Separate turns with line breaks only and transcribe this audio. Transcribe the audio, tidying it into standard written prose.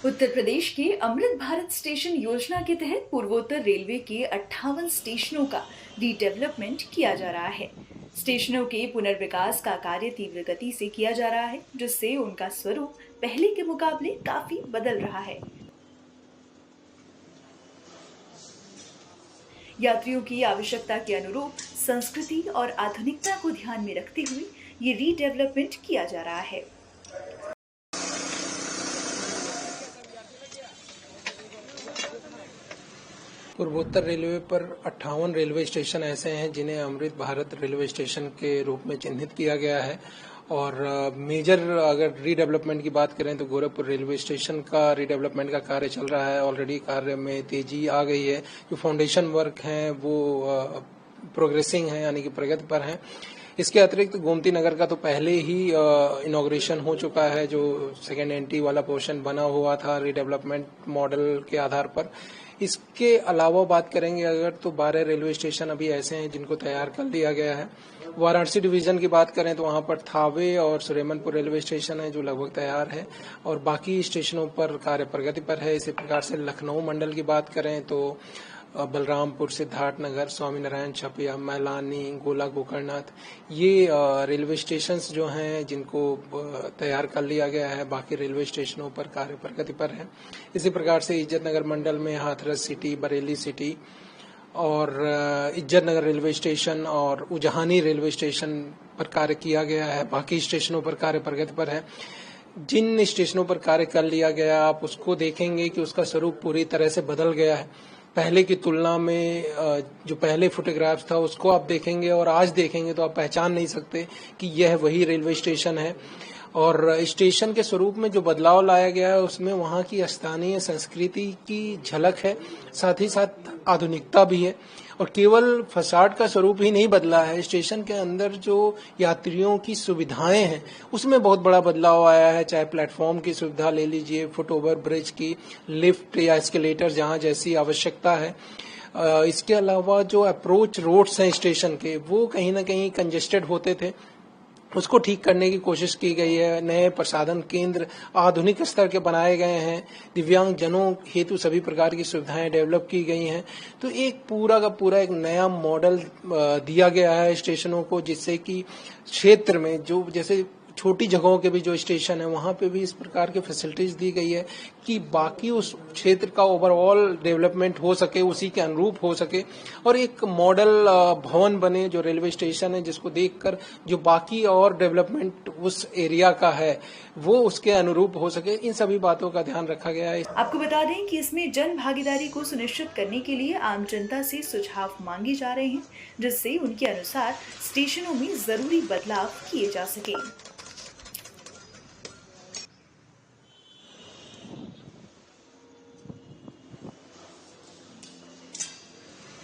उत्तर प्रदेश के अमृत भारत स्टेशन योजना के तहत पूर्वोत्तर रेलवे के 58 स्टेशनों का रीडेवलपमेंट किया जा रहा है। स्टेशनों के पुनर्विकास का कार्य तीव्र गति से किया जा रहा है, जिससे उनका स्वरूप पहले के मुकाबले काफी बदल रहा है। यात्रियों की आवश्यकता के अनुरूप संस्कृति और आधुनिकता को ध्यान में रखते हुए ये रीडेवलपमेंट किया जा रहा है।
पूर्वोत्तर रेलवे पर 58 रेलवे स्टेशन ऐसे हैं जिन्हें अमृत भारत रेलवे स्टेशन के रूप में चिन्हित किया गया है। और मेजर अगर रीडेवलपमेंट की बात करें तो गोरखपुर रेलवे स्टेशन का रीडेवलपमेंट का कार्य चल रहा है। ऑलरेडी कार्य में तेजी आ गई है। जो फाउंडेशन वर्क हैं वो प्रोग्रेसिंग है, यानी कि प्रगति पर हैं। इसके अतिरिक्त गोमती नगर का तो पहले ही इनॉग्रेशन हो चुका है। जो सेकेंड एंट्री वाला पोर्शन बना हुआ था रीडेवलपमेंट मॉडल के आधार पर। इसके अलावा बात करेंगे अगर तो 12 रेलवे स्टेशन अभी ऐसे हैं जिनको तैयार कर लिया गया है। वाराणसी डिवीजन की बात करें तो वहां पर थावे और सुरेमनपुर रेलवे स्टेशन है जो लगभग तैयार है, और बाकी स्टेशनों पर कार्य प्रगति पर है। इसी प्रकार से लखनऊ मंडल की बात करें तो बलरामपुर, सिद्धार्थनगर, स्वामीनारायण, छपिया, मैलानी, गोला, गोकर्णनाथ, ये रेलवे स्टेशंस जो हैं जिनको तैयार कर लिया गया है। बाकी रेलवे स्टेशनों पर कार्य प्रगति पर है। इसी प्रकार से इज्जतनगर मंडल में हाथरस सिटी, बरेली सिटी और इज्जतनगर रेलवे स्टेशन और उजहानी रेलवे स्टेशन पर कार्य किया गया है। बाकी स्टेशनों पर कार्य प्रगति पर है। जिन स्टेशनों पर कार्य कर लिया गया आप उसको देखेंगे कि उसका स्वरूप पूरी तरह से बदल गया है। पहले की तुलना में जो पहले फोटोग्राफ्स था उसको आप देखेंगे और आज देखेंगे तो आप पहचान नहीं सकते कि यह वही रेलवे स्टेशन है। और स्टेशन के स्वरूप में जो बदलाव लाया गया है उसमें वहाँ की स्थानीय संस्कृति की झलक है, साथ ही साथ आधुनिकता भी है। और केवल फसाड का स्वरूप ही नहीं बदला है, स्टेशन के अंदर जो यात्रियों की सुविधाएं हैं उसमें बहुत बड़ा बदलाव आया है। चाहे प्लेटफॉर्म की सुविधा ले लीजिए, फुट ओवर ब्रिज की, लिफ्ट या एस्केलेटर जहां जैसी आवश्यकता है। इसके अलावा जो अप्रोच रोड्स हैं स्टेशन के वो कहीं ना कहीं कंजेस्टेड होते थे, उसको ठीक करने की कोशिश की गई है। नए प्रसाधन केंद्र आधुनिक स्तर के बनाए गए हैं। दिव्यांग जनों हेतु सभी प्रकार की सुविधाएं डेवलप की गई हैं। तो एक पूरा का पूरा एक नया मॉडल दिया गया है स्टेशनों को, जिससे कि क्षेत्र में जो जैसे छोटी जगहों के भी जो स्टेशन है वहां पे भी इस प्रकार की फैसिलिटीज दी गई है कि बाकी उस क्षेत्र का ओवरऑल डेवलपमेंट हो सके, उसी के अनुरूप हो सके और एक मॉडल भवन बने जो रेलवे स्टेशन है, जिसको देखकर जो बाकी और डेवलपमेंट उस एरिया का है वो उसके अनुरूप हो सके। इन सभी बातों का ध्यान रखा गया है।
आपको बता दें कि इसमें जन भागीदारी को सुनिश्चित करने के लिए आम जनता से सुझाव मांगे जा रहे हैं, जिससे उनके अनुसार स्टेशनों में जरूरी बदलाव किए जा सके।